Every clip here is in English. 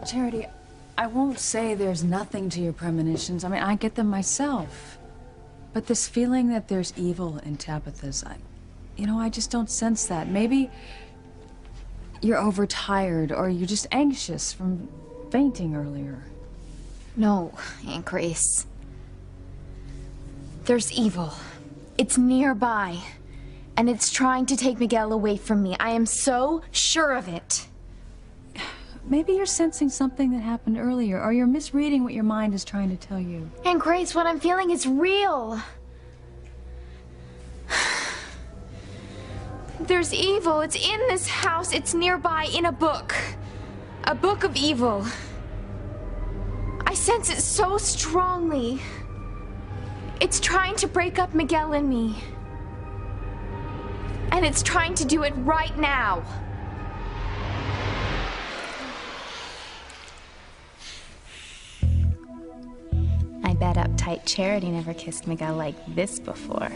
Charity, I won't say there's nothing to your premonitions. I mean, I get them myself. But this feeling that there's evil in Tabitha's, I just don't sense that. Maybe you're overtired or you're just anxious from fainting earlier. No, Aunt Grace. There's evil. It's nearby. And it's trying to take Miguel away from me. I am so sure of it. Maybe you're sensing something that happened earlier, or you're misreading what your mind is trying to tell you. Aunt Grace, what I'm feeling is real. There's evil. It's in this house. It's nearby in a book. A book of evil. I sense it so strongly. It's trying to break up Miguel and me. And it's trying to do it right now. I bet uptight Charity never kissed Miguel like this before.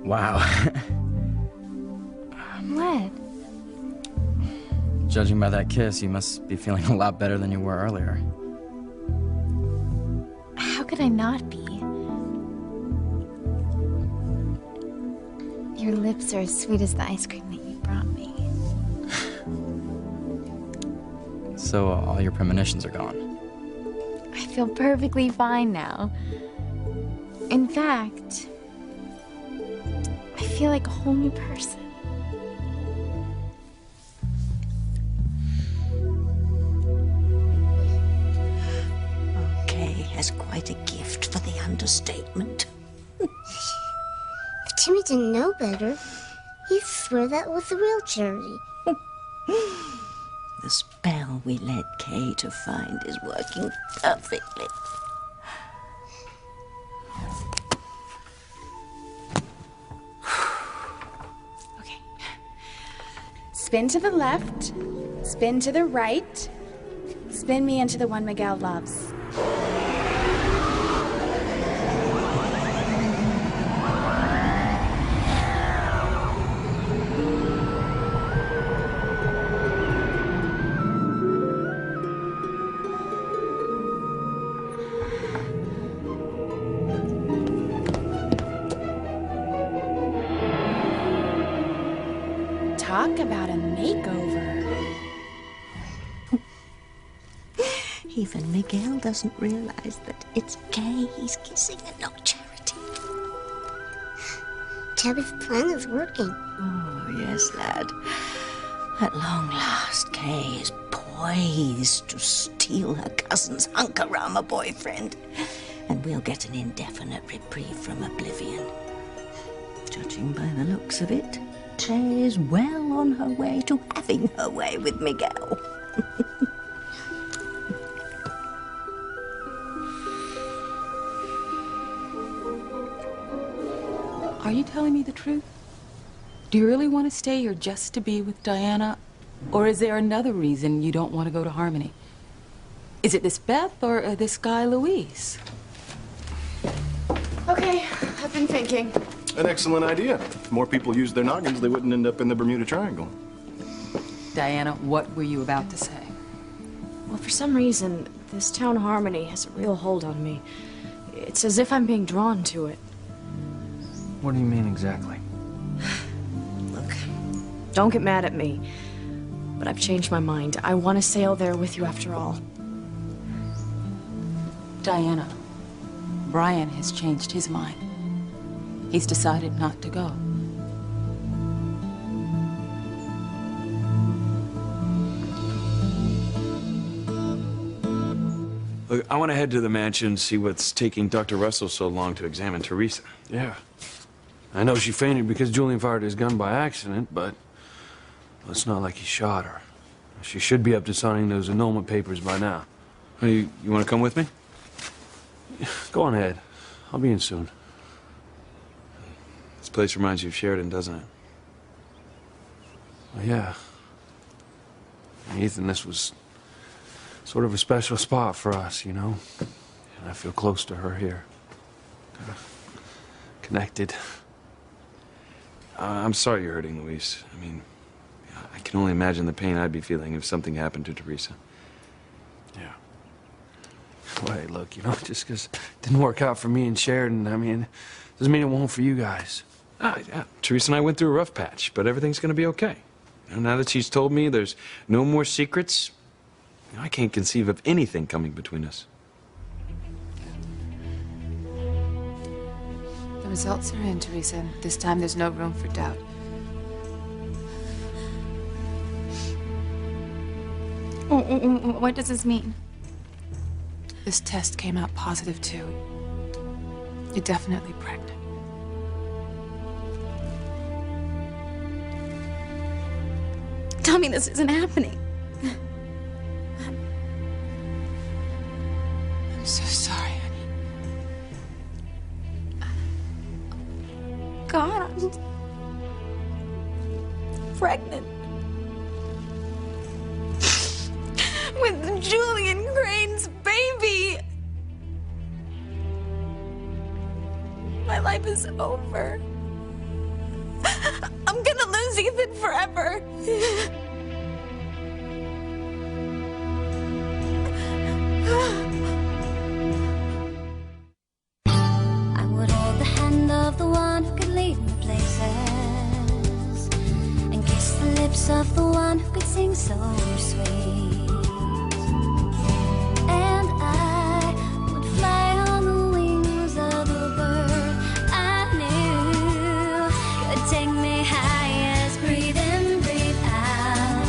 Wow. What? Judging by that kiss, you must be feeling a lot better than you were earlier. How could I not be? Your lips are as sweet as the ice cream that you brought me. So all your premonitions are gone. I feel perfectly fine now. In fact, I feel like a whole new person. Kay has quite a gift for the understatement. If Timmy didn't know better, he'd swear that was the real Charity. The spell we led Kay to find is working perfectly. Okay. Spin to the left, spin to the right, spin me into the one Miguel loves. Talk about a makeover. Even Miguel doesn't realize that it's Kay he's kissing and not Charity. Tabby's plan is working. Oh, yes, lad. At long last, Kay is poised to steal her cousin's Hunkarama boyfriend. And we'll get an indefinite reprieve from oblivion. Judging by the looks of it, Kay is well on her way to having her way with Miguel. Are you telling me the truth? Do you really want to stay here just to be with Diana? Or is there another reason you don't want to go to Harmony? Is it this Beth or this guy Luis? Okay, I've been thinking. An excellent idea. If more people used their noggins, they wouldn't end up in the Bermuda Triangle. Diana, what were you about to say? Well, for some reason, this town Harmony has a real hold on me. It's as if I'm being drawn to it. What do you mean exactly? Look, don't get mad at me, but I've changed my mind. I want to sail there with you after all. Diana, Brian has changed his mind. He's decided not to go. Look, I want to head to the mansion, see what's taking Dr. Russell so long to examine Teresa. Yeah. I know she fainted because Julian fired his gun by accident, but it's not like he shot her. She should be up to signing those annulment papers by now. Hey, you want to come with me? Go on ahead. I'll be in soon. This place reminds you of Sheridan, doesn't it? Well, yeah. Ethan, this was sort of a special spot for us, you know? And I feel close to her here. Connected. I'm sorry you're hurting, Luis. I mean, I can only imagine the pain I'd be feeling if something happened to Teresa. Yeah. Well, hey, look, you know, just because it didn't work out for me and Sheridan, I mean, doesn't mean it won't for you guys. Yeah. Teresa and I went through a rough patch, but everything's gonna be okay. And now that she's told me there's no more secrets, I can't conceive of anything coming between us. The results are in, Teresa. This time there's no room for doubt. What does this mean? This test came out positive, too. You're definitely pregnant. Tell me this isn't happening. I'm so sorry, honey. God, I'm pregnant. With Julian Crane's baby. My life is over. I'm gonna lose Ethan forever. I would hold the hand of the one who could lead me places, and kiss the lips of the one who could sing so sweet. And I would fly on the wings of a bird I knew could take me highest. Breathe in, breathe out.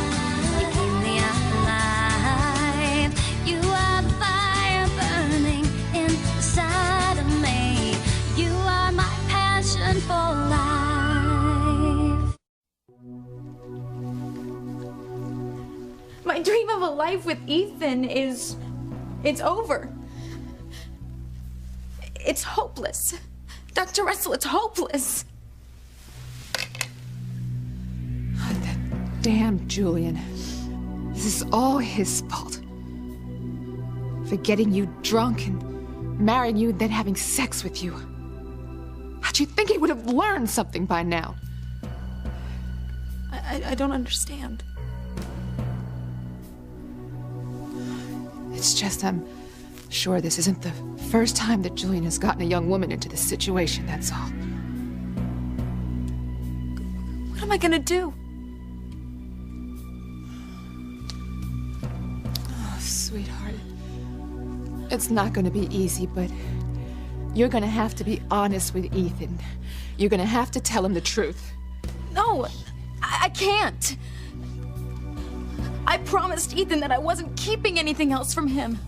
You keep me alive. You are the fire burning inside of me. You are my passion for life. My dream of a life with Ethan it's over. It's hopeless. Dr. Russell, it's hopeless. That damn Julian. This is all his fault. For getting you drunk and marrying you and then having sex with you. How'd you think he would have learned something by now? I don't understand. It's just I'm sure this isn't the first time that Julian has gotten a young woman into this situation, that's all. What am I gonna do? Oh, sweetheart. It's not gonna be easy, but you're gonna have to be honest with Ethan. You're gonna have to tell him the truth. No, I can't. I promised Ethan that I wasn't keeping anything else from him.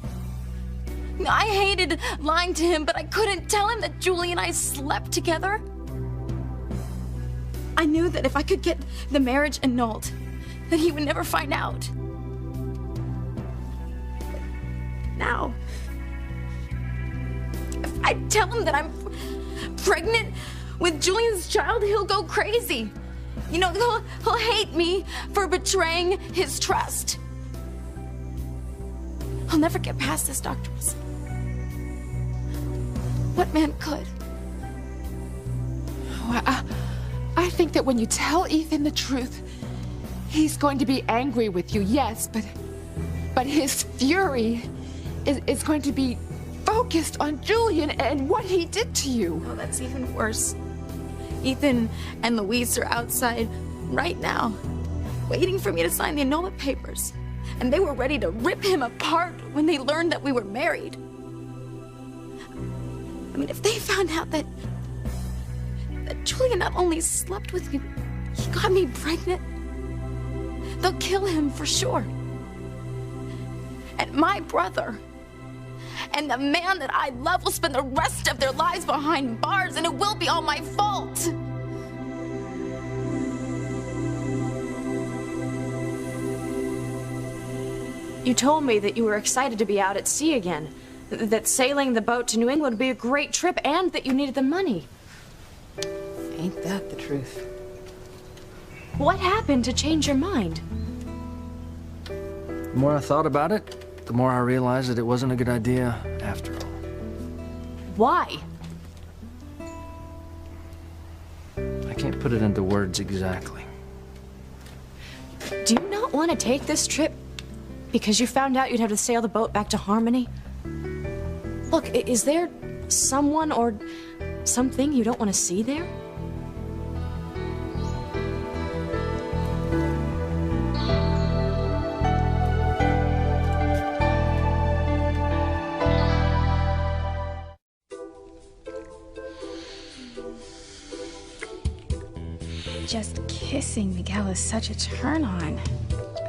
I hated lying to him, but I couldn't tell him that Julie and I slept together. I knew that if I could get the marriage annulled, that he would never find out. Now, if I tell him that I'm pregnant with Julian's child, he'll go crazy. You know, he'll hate me for betraying his trust. I'll never get past this, Dr. Wilson. What man could? Well, I think that when you tell Ethan the truth, he's going to be angry with you, yes, but his fury is going to be focused on Julian and what he did to you. Oh, that's even worse. Ethan and Louise are outside right now, waiting for me to sign the annulment papers. And they were ready to rip him apart when they learned that we were married. I mean, if they found out that Julian not only slept with me, he got me pregnant, they'll kill him for sure. And my brother and the man that I love will spend the rest of their lives behind bars, and it will be all my fault. You told me that you were excited to be out at sea again, that sailing the boat to New England would be a great trip, and that you needed the money. Ain't that the truth? What happened to change your mind? The more I thought about it, the more I realized that it wasn't a good idea after all. Why? I can't put it into words exactly. Do you not want to take this trip because you found out you'd have to sail the boat back to Harmony? Look, is there someone or something you don't want to see there? Just kissing Miguel is such a turn on.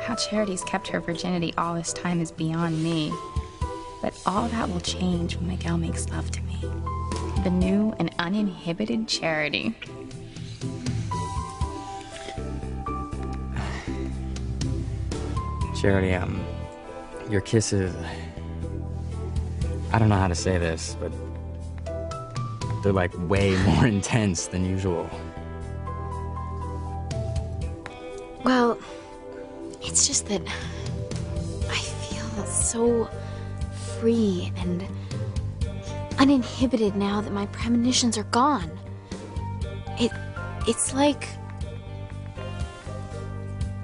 How Charity's kept her virginity all this time is beyond me. But all that will change when Miguel makes love to me. The new and uninhibited Charity. Charity, your kisses, I don't know how to say this, but they're like way more intense than usual. Well, it's just that I feel so free and uninhibited now that my premonitions are gone. It's like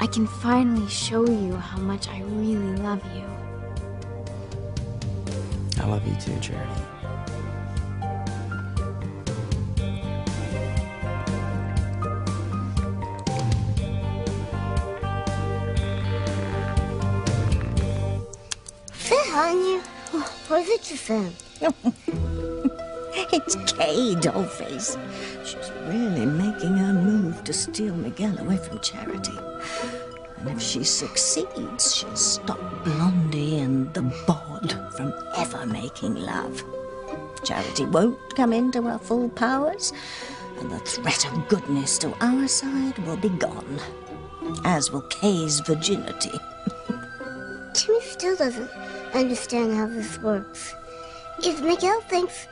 I can finally show you how much I really love you. I love you too, Charity. Honey, what is it you said? It's Kay, Dollface. She's really making her move to steal Miguel away from Charity. And if she succeeds, she'll stop Blondie and the Bod from ever making love. Charity won't come into her full powers, and the threat of goodness to our side will be gone, as will Kay's virginity. Timmy still doesn't understand how this works. If Miguel thinks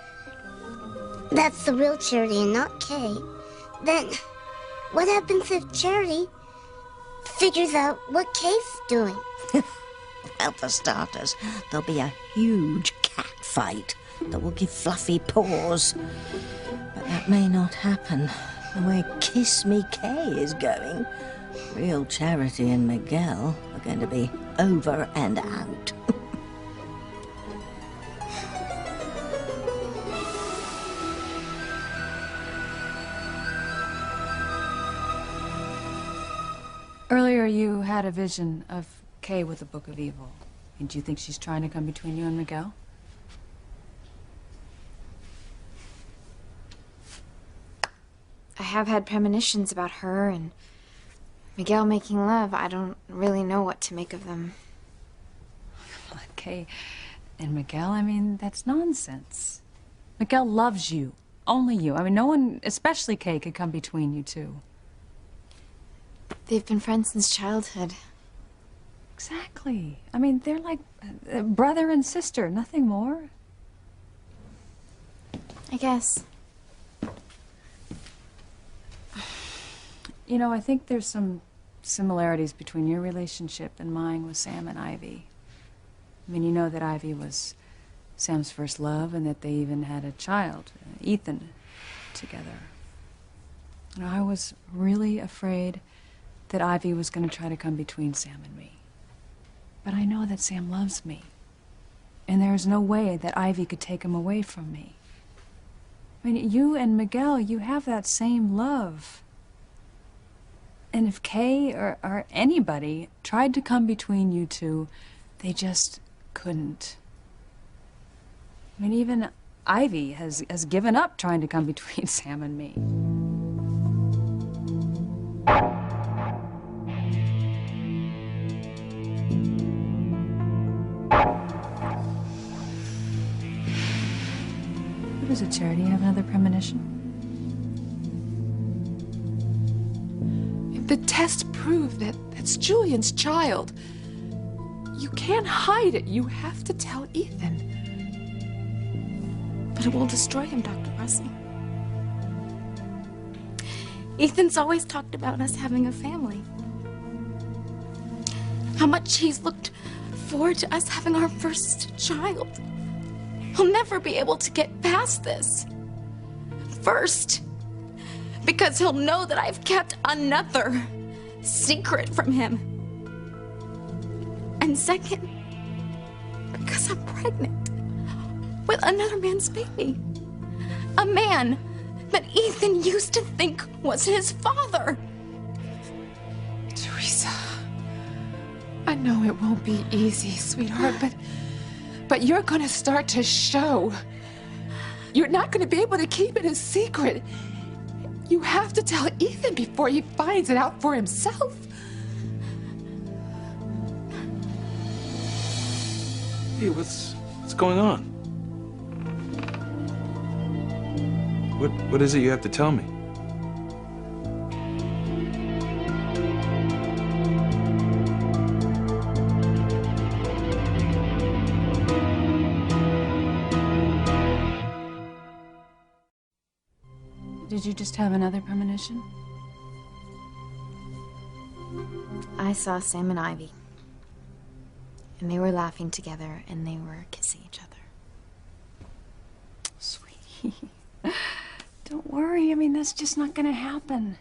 that's the real Charity and not Kay, then what happens if Charity figures out what Kay's doing? Well, for starters, there'll be a huge cat fight that will give Fluffy paws. But that may not happen. The way Kiss Me Kay is going, real Charity and Miguel are going to be over and out. Earlier, you had a vision of Kay with the Book of Evil. And do you think she's trying to come between you and Miguel? I have had premonitions about her and Miguel making love. I don't really know what to make of them. Kay and Miguel, I mean, that's nonsense. Miguel loves you. Only you. I mean, no one, especially Kay, could come between you two. They've been friends since childhood. Exactly. I mean, they're like brother and sister, nothing more. I guess. You know, I think there's some similarities between your relationship and mine with Sam and Ivy. I mean, you know that Ivy was Sam's first love and that they even had a child, Ethan, together. You know, I was really afraid that Ivy was going to try to come between Sam and me. But I know that Sam loves me. And there's no way that Ivy could take him away from me. I mean, you and Miguel, you have that same love. And if Kay or anybody tried to come between you two, they just couldn't. I mean, even Ivy has given up trying to come between Sam and me. What is it, Charity? You have another premonition? The test proved that that's Julian's child. You can't hide it. You have to tell Ethan. But it will destroy him, Dr. Russell. Ethan's always talked about us having a family. How much he's looked forward to us having our first child. He'll never be able to get past this. First, because he'll know that I've kept another secret from him. And second, because I'm pregnant with another man's baby. A man that Ethan used to think was his father. Teresa, I know it won't be easy, sweetheart, but you're gonna start to show. You're not gonna be able to keep it a secret. You have to tell Ethan before he finds it out for himself. Hey, what's going on? What is it you have to tell me? Did you just have another premonition? I saw Sam and Ivy. And they were laughing together, and they were kissing each other. Sweetie, don't worry. I mean, that's just not gonna happen.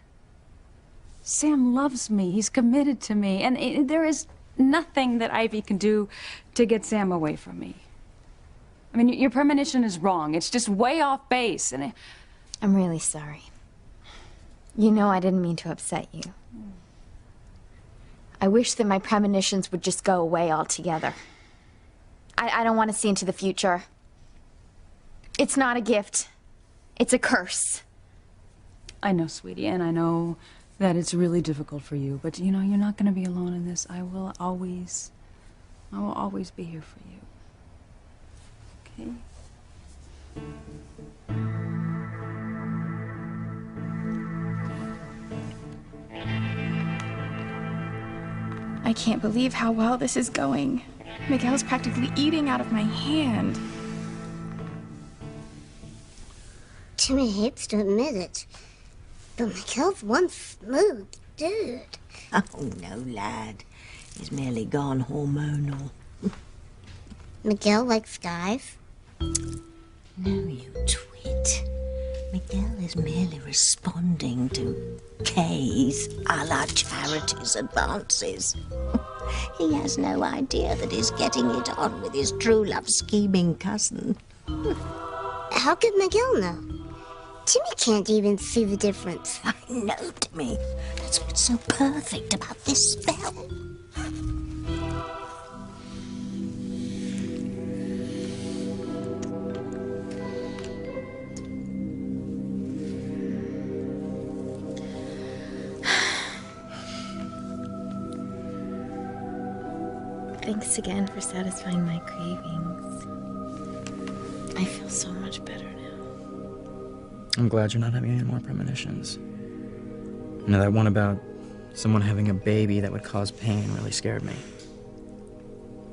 Sam loves me. He's committed to me. And there is nothing that Ivy can do to get Sam away from me. I mean, your premonition is wrong. It's just way off base. And I'm really sorry. You know I didn't mean to upset you. I wish that my premonitions would just go away altogether. I don't want to see into the future. It's not a gift. It's a curse. I know, sweetie, and I know that it's really difficult for you, but you know, you're not going to be alone in this. I will always be here for you. Okay? I can't believe how well this is going. Miguel's practically eating out of my hand. Timmy hates to admit it, but Miguel's one smooth dude. Oh, no, lad. He's merely gone hormonal. Miguel likes guys? No, you twit. Miguel is merely responding to Kay's a la Charity's advances. He has no idea that he's getting it on with his true love scheming cousin. How could Miguel know? Timmy can't even see the difference. I know, Timmy. That's what's so perfect about this spell. Thanks again for satisfying my cravings. I feel so much better now. I'm glad you're not having any more premonitions. You know, that one about someone having a baby that would cause pain really scared me.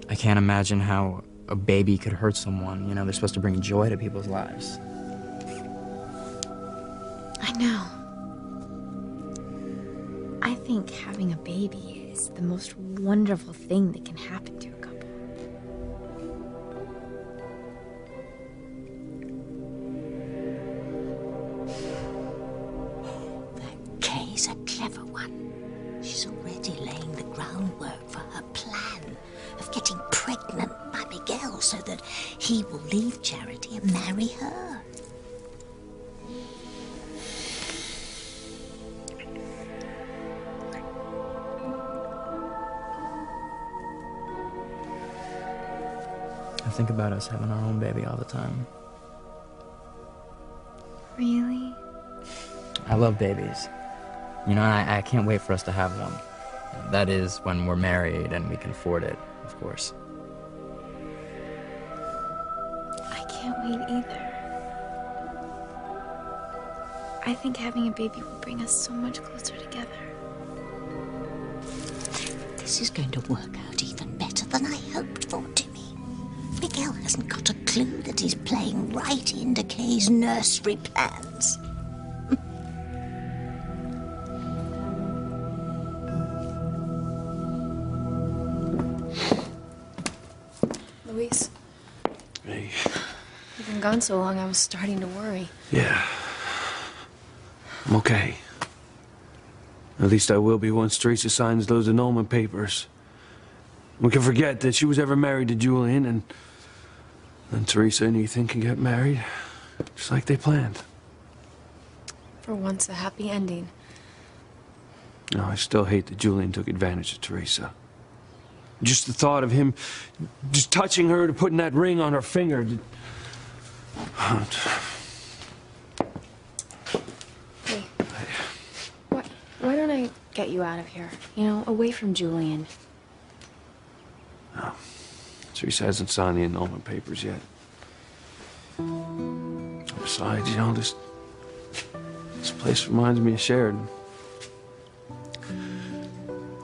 I can't imagine how a baby could hurt someone. You know, they're supposed to bring joy to people's lives. I know. I think having a baby is the most wonderful thing that can happen to a couple. Kay's a clever one. She's already laying the groundwork for her plan of getting pregnant by Miguel so that he will leave Charity and marry her. I think about us having our own baby all the time. Really? I love babies. You know, I can't wait for us to have one. That is when we're married and we can afford it, of course. I can't wait either. I think having a baby will bring us so much closer together. This is going to work out even better than I hoped for, Timmy. Miguel hasn't got a clue that he's playing right into Kay's nursery plans. Luis, Hey. you've been gone so long, I was starting to worry. Yeah. I'm okay. At least I will be once Teresa signs those annulment papers. We can forget that she was ever married to Julian, and then Teresa and Ethan can get married, just like they planned. For once, a happy ending. No, I still hate that Julian took advantage of Teresa. Just the thought of him just touching her, to putting that ring on her finger. Hey, why don't I get you out of here? You know, away from Julian. No. Teresa hasn't signed the annulment papers yet. Besides, you know, this place reminds me of Sheridan.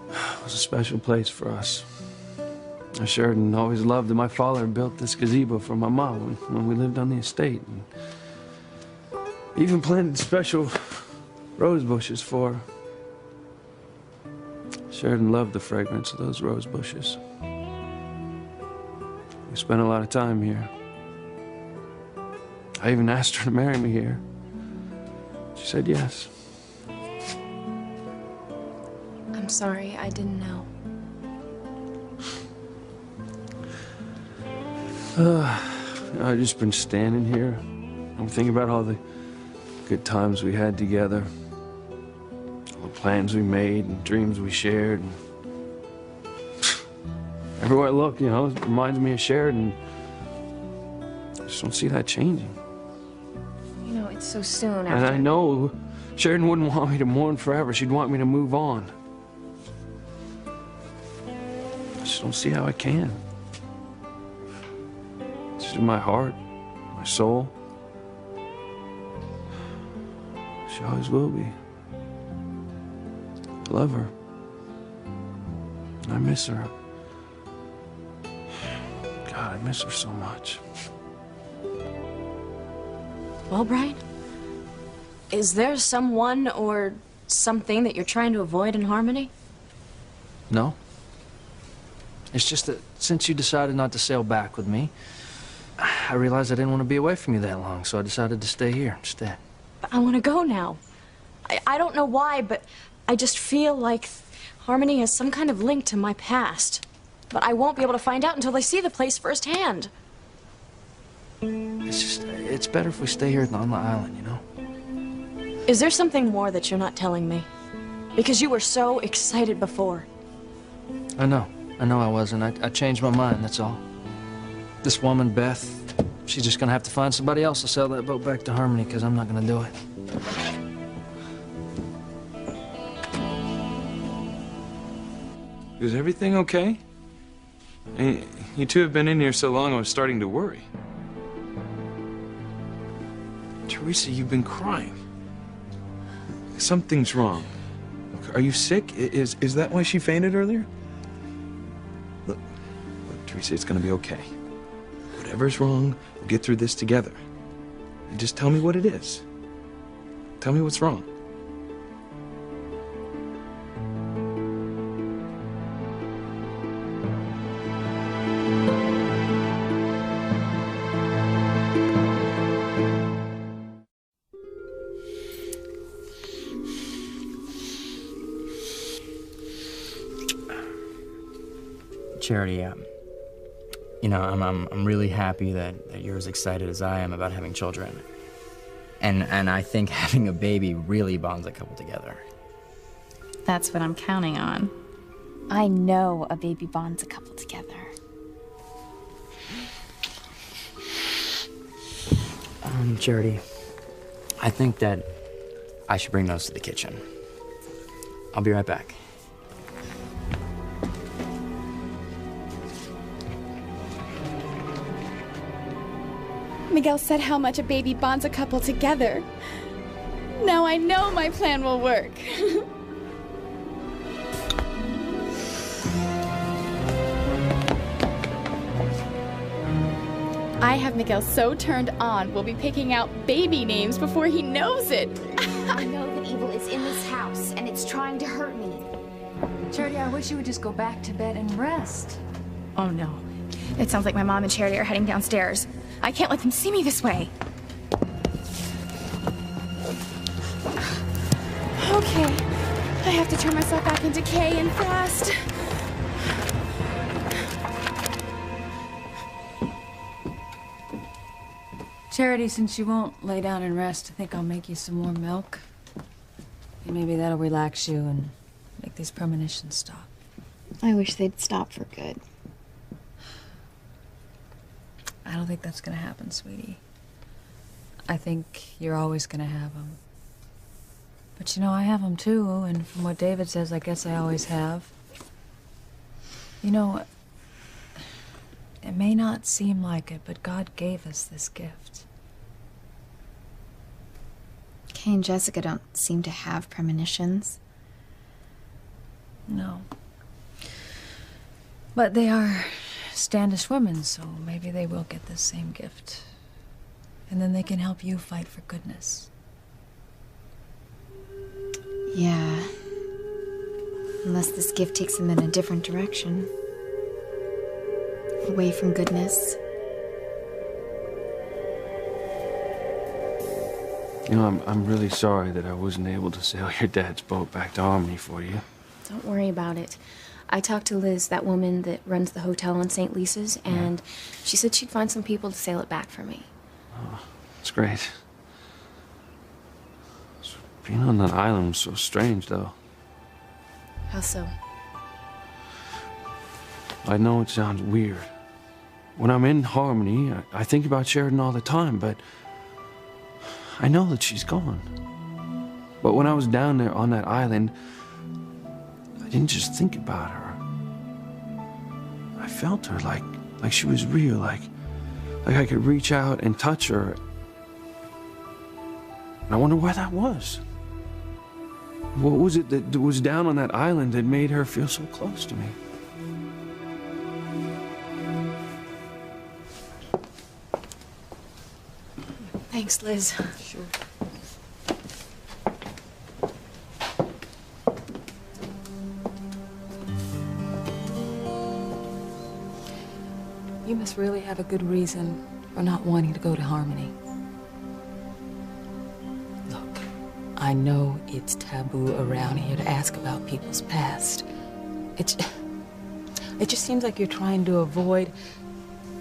It was a special place for us. Sheridan always loved that my father built this gazebo for my mom when we lived on the estate. And even planted special rose bushes for her. Sheridan loved the fragrance of those rose bushes. We spent a lot of time here. I even asked her to marry me here. She said yes. I'm sorry, I didn't know. I've just been standing here. I'm thinking about all the good times we had together. All the plans we made and dreams we shared. And everywhere I look, you know, it reminds me of Sheridan. I just don't see that changing. You know, it's so soon after... And I know Sheridan wouldn't want me to mourn forever. She'd want me to move on. I just don't see how I can. It's in my heart, my soul. She always will be. I love her. I miss her. God, I miss her so much. Well, Brian, is there someone or something that you're trying to avoid in Harmony? No. It's just that since you decided not to sail back with me, I realized I didn't want to be away from you that long, so I decided to stay here instead. But I want to go now. I don't know why, but I just feel like Harmony has some kind of link to my past. But I won't be able to find out until I see the place firsthand. It's better if we stay here on the island, you know? Is there something more that you're not telling me? Because you were so excited before. I know I wasn't. I changed my mind, that's all. This woman, Beth, she's just gonna have to find somebody else to sell that boat back to Harmony, because I'm not gonna do it. Is everything okay? You two have been in here so long, I was starting to worry. Teresa, you've been crying. Something's wrong. Are you sick? Is that why she fainted earlier? Look, Teresa, it's gonna be okay. Whatever's wrong, we'll get through this together. And just tell me what it is. Tell me what's wrong. Charity, you know, I'm really happy that you're as excited as I am about having children. And I think having a baby really bonds a couple together. That's what I'm counting on. I know a baby bonds a couple together. Charity, I think that I should bring those to the kitchen. I'll be right back. Miguel said how much a baby bonds a couple together. Now I know my plan will work. I have Miguel so turned on, we'll be picking out baby names before he knows it. I know that evil is in this house, and it's trying to hurt me. Charity, I wish you would just go back to bed and rest. Oh no. It sounds like my mom and Charity are heading downstairs. I can't let them see me this way. Okay, I have to turn myself back into Kay and fast. Charity, since you won't lay down and rest, I think I'll make you some more milk. And maybe that'll relax you and make these premonitions stop. I wish they'd stop for good. I don't think that's gonna happen, sweetie. I think you're always gonna have them. But you know, I have them too, and from what David says, I guess I always have. You know, it may not seem like it, but God gave us this gift. Kay and Jessica don't seem to have premonitions. No. But they are Standish women, so maybe they will get this same gift. And then they can help you fight for goodness. Yeah. Unless this gift takes them in a different direction. Away from goodness. You know, I'm really sorry that I wasn't able to sail your dad's boat back to Harmony for you. Don't worry about it. I talked to Liz, that woman that runs the hotel on St. Lisa's, and she said she'd find some people to sail it back for me. Oh, that's great. Being on that island was so strange, though. How so? I know it sounds weird. When I'm in Harmony, I think about Sheridan all the time, but I know that she's gone. But when I was down there on that island, I didn't just think about her. I felt her like she was real, like I could reach out and touch her. And I wonder why that was. What was it that was down on that island that made her feel so close to me? Thanks, Liz. Sure. You must really have a good reason for not wanting to go to Harmony. Look, I know it's taboo around here to ask about people's past. It just seems like you're trying to avoid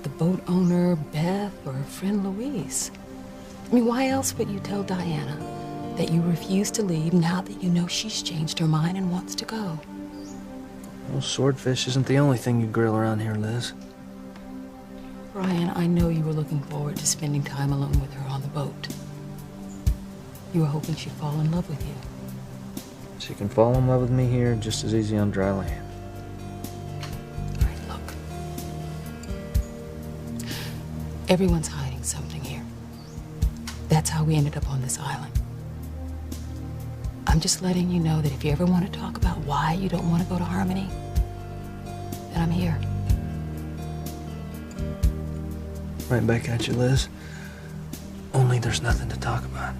the boat owner, Beth, or her friend Louise. I mean, why else would you tell Diana that you refuse to leave now that you know she's changed her mind and wants to go? Well, swordfish isn't the only thing you grill around here, Liz. Ryan, I know you were looking forward to spending time alone with her on the boat. You were hoping she'd fall in love with you. She can fall in love with me here just as easy on dry land. All right, look. Everyone's hiding something here. That's how we ended up on this island. I'm just letting you know that if you ever want to talk about why you don't want to go to Harmony, then I'm here. Right back at you, Liz. Only there's nothing to talk about.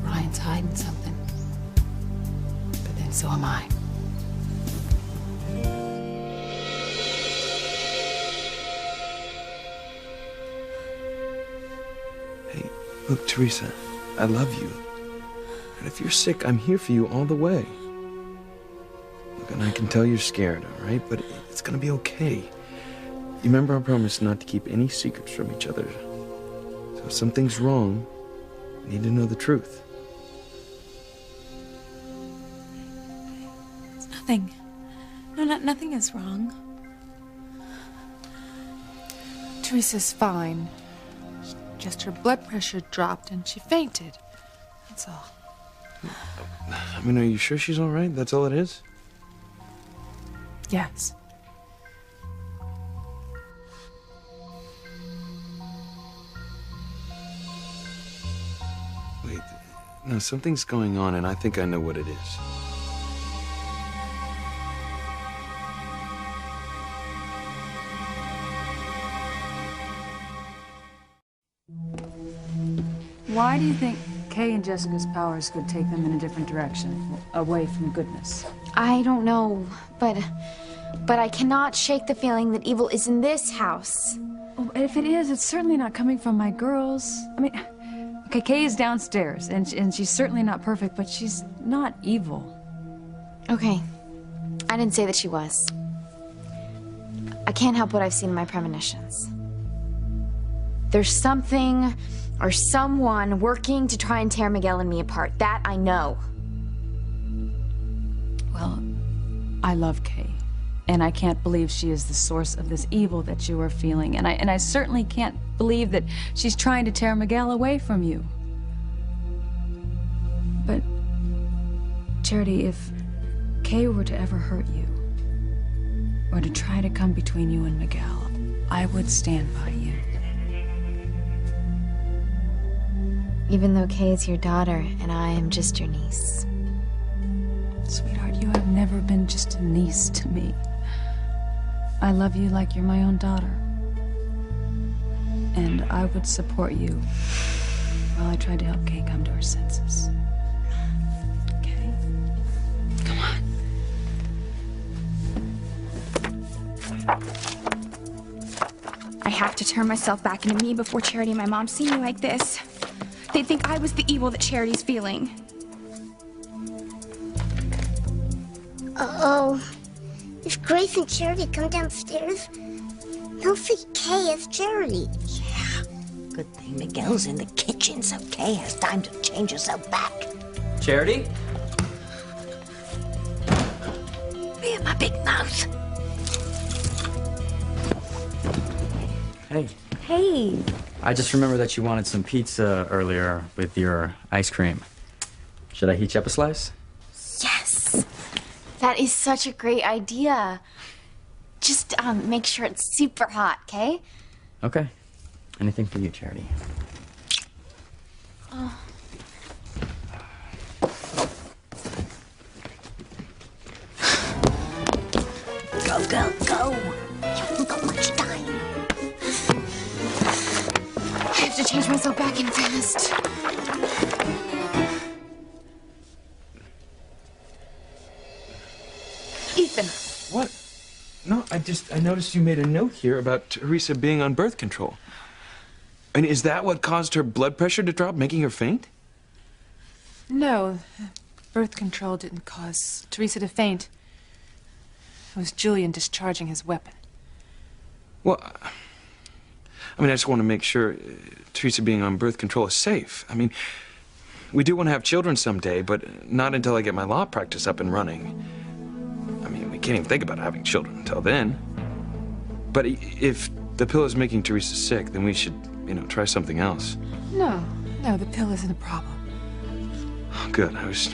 Ryan's hiding something. But then so am I. Hey, look, Teresa, I love you. And if you're sick, I'm here for you all the way. Look, and I can tell you're scared, all right? But it's gonna be okay. You remember our promise not to keep any secrets from each other. So if something's wrong, you need to know the truth. It's nothing. No, nothing is wrong. Teresa's fine. Just her blood pressure dropped and she fainted. That's all. I mean, are you sure she's all right? That's all it is? Yes. Wait, no, something's going on, and I think I know what it is. Why do you think Kay and Jessica's powers could take them in a different direction, away from goodness? I don't know, but I cannot shake the feeling that evil is in this house. Well, if it is, it's certainly not coming from my girls. I mean, okay, Kay is downstairs, and she's certainly not perfect, but she's not evil. Okay. I didn't say that she was. I can't help what I've seen in my premonitions. There's something or someone working to try and tear Miguel and me apart. That I know. Well, I love Kay, and I can't believe she is the source of this evil that you are feeling, and I certainly can't believe that she's trying to tear Miguel away from you. But, Charity, if Kay were to ever hurt you, or to try to come between you and Miguel, I would stand by you. Even though Kay is your daughter and I am just your niece. Sweetheart, you have never been just a niece to me. I love you like you're my own daughter. And I would support you while I try to help Kay come to her senses. Okay? Come on. I have to turn myself back into me before Charity and my mom see me like this. They'd think I was the evil that Charity's feeling. Uh-oh. If Grace and Charity come downstairs, they'll see Kay as Charity. Yeah. Good thing Miguel's in the kitchen so Kay has time to change herself back. Charity? Me and my big mouth. Hey. Hey. I just remembered that you wanted some pizza earlier with your ice cream. Should I heat you up a slice? Yes. That is such a great idea. Just make sure it's super hot, okay? Okay. Anything for you, Charity. Oh. Go, girl, go. You haven't got much time. I have to change myself back in fast. Ethan. What? No, I noticed you made a note here about Teresa being on birth control. And is that what caused her blood pressure to drop, making her faint? No, birth control didn't cause Teresa to faint. It was Julian discharging his weapon. Well, I mean, I just want to make sure Teresa being on birth control is safe. I mean, we do want to have children someday, but not until I get my law practice up and running. I mean, we can't even think about having children until then. But if the pill is making Teresa sick, then we should, try something else. No, the pill isn't a problem. Oh, good. I was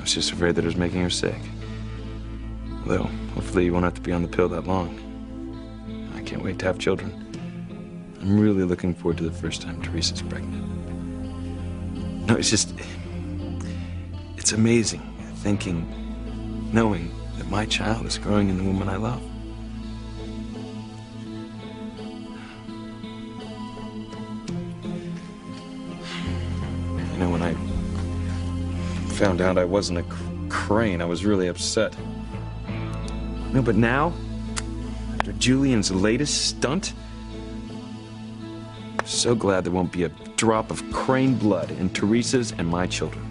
just afraid that it was making her sick. Although, hopefully you won't have to be on the pill that long. I can't wait to have children. I'm really looking forward to the first time Teresa's pregnant. No, it's amazing knowing that my child is growing in the woman I love. When I found out I wasn't a crane, I was really upset. No, but now, after Julian's latest stunt, I'm so glad there won't be a drop of crane blood in Teresa's and my children.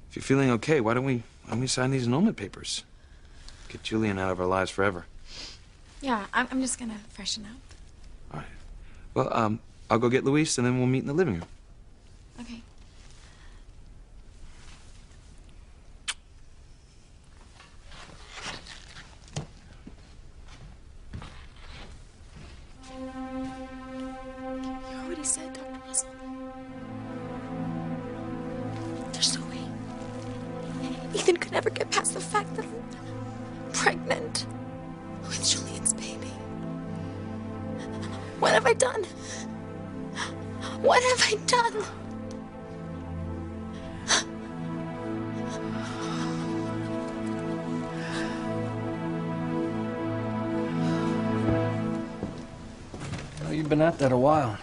If you're feeling okay, why don't we sign these annulment papers? Get Julian out of our lives forever. Yeah, I'm just gonna freshen up. All right. Well, I'll go get Luis, and then we'll meet in the living room. Okay. You already said, Dr. Russell. There's no way Ethan could ever get past the fact that I'm pregnant with Julian's baby. What have I done? What have I done? Well, you've been at that a while.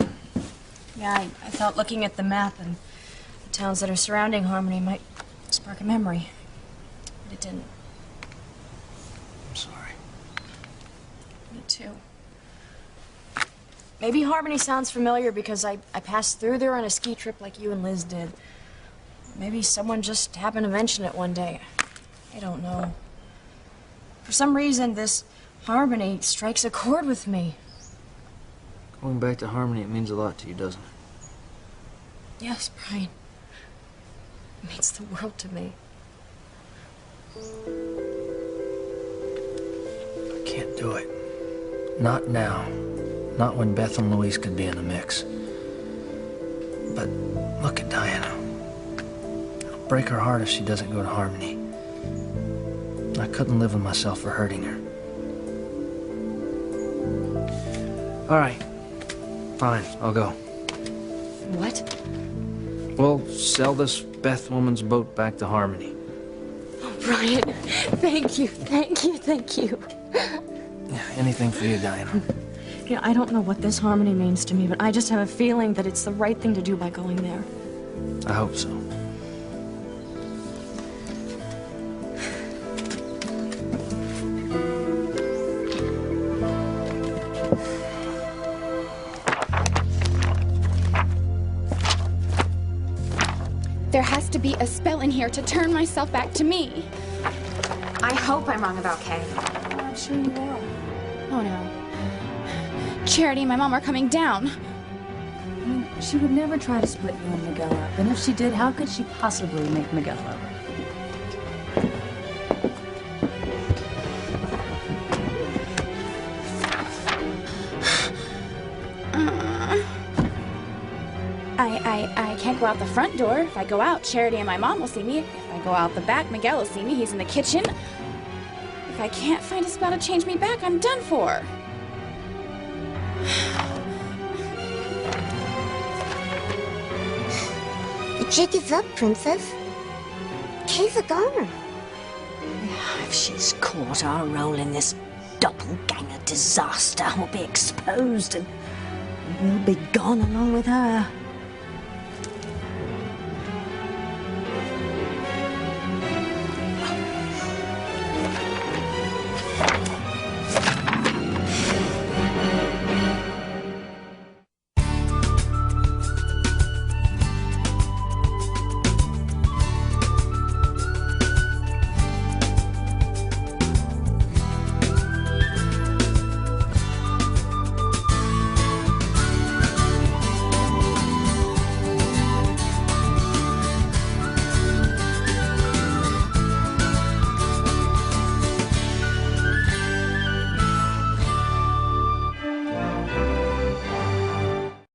Yeah, I thought looking at the map and the towns that are surrounding Harmony might spark a memory. But it didn't. I'm sorry. Me too. Maybe Harmony sounds familiar because I passed through there on a ski trip like you and Liz did. Maybe someone just happened to mention it one day. I don't know. For some reason, this Harmony strikes a chord with me. Going back to Harmony, it means a lot to you, doesn't it? Yes, Brian. It means the world to me. I can't do it. Not now. Not when Beth and Louise could be in the mix. But look at Diana. It'll break her heart if she doesn't go to Harmony. I couldn't live with myself for hurting her. All right. Fine, I'll go. What? We'll sell this Beth woman's boat back to Harmony. Oh, Brian, thank you, thank you, thank you. Yeah, anything for you, Diana. Yeah, I don't know what this Harmony means to me, but I just have a feeling that it's the right thing to do by going there. I hope so. There has to be a spell in here to turn myself back to me. I hope I'm wrong about Kay. I'm sure you are. Oh no. Charity and my mom are coming down. I mean, she would never try to split you and Miguel up. And if she did, how could she possibly make Miguel over? I can't go out the front door. If I go out, Charity and my mom will see me. If I go out the back, Miguel will see me. He's in the kitchen. If I can't find a spell to change me back, I'm done for. The jig is up, Princess. Kay's a goner. If she's caught, our role in this doppelganger disaster will be exposed and we'll be gone along with her.